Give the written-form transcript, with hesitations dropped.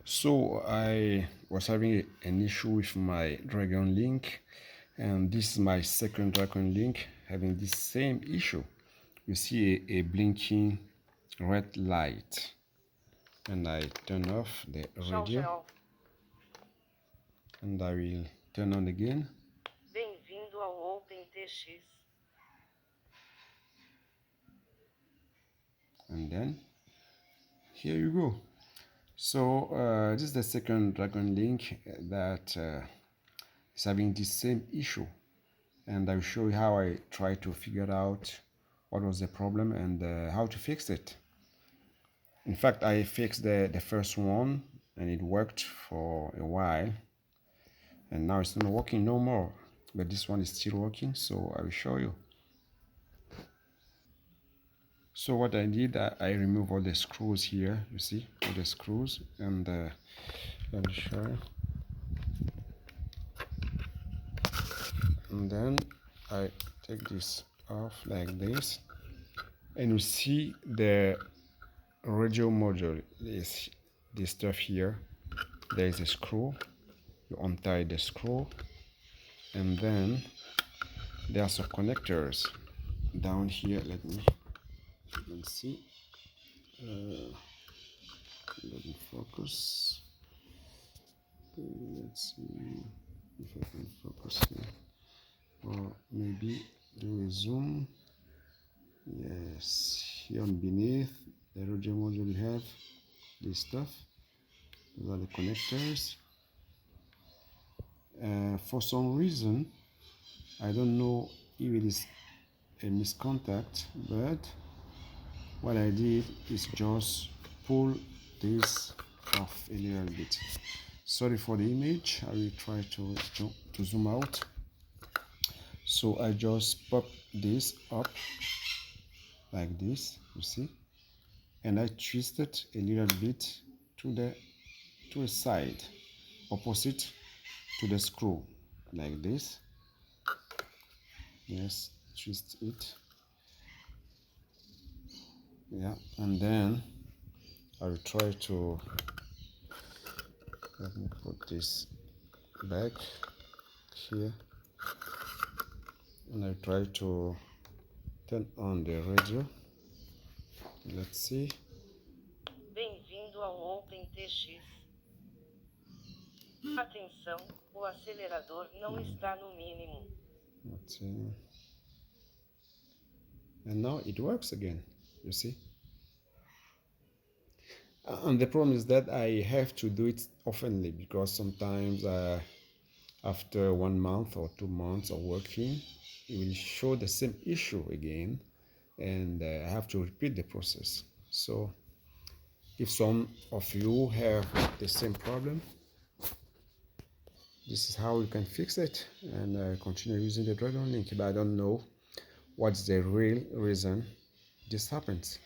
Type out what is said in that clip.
So I was having an issue with my Dragon Link, and this is my second Dragon Link having this same issue. You see a blinking red light, and I turn off the radio, and I will turn on again. Bem-vindo ao OpenTX. And then here you go. So this is the second Dragon Link that is having the same issue, and I'll show you how I try to figure out what was the problem and how to fix it. In fact, I fixed the first one and it worked for a while, and now it's not working no more, but this one is still working, so I will show you. So what I did, I remove all the screws here, you see, all the screws, and let me show you. And then I take this off like this, and you see the radio module is this stuff here. There is a screw, you untie the screw, and then there are some connectors down here. Let me see. Let me focus. Let's see if I can focus here, or maybe do a zoom. Yes, here beneath the radio module you have this stuff. Those are the connectors. For some reason, I don't know if it is a miscontact, but what I did is just pull this off a little bit. Sorry for the image, I will try to zoom out. So I just pop this up like this, you see, and I twist it a little bit to a side opposite to the screw like this. Yes, twist it. Yeah, and then I will try to, let me put this back here, and I try to turn on the radio. Let's see. Bem-vindo ao OpenTX. Atenção, o acelerador não está no mínimo. Let's see. And now it works again, you see. And the problem is that I have to do it oftenly, because sometimes after 1 month or 2 months of working, it will show the same issue again, and I have to repeat the process. So if some of you have the same problem, this is how you can fix it, and continue using the Dragon Link. But I don't know what's the real reason this happens.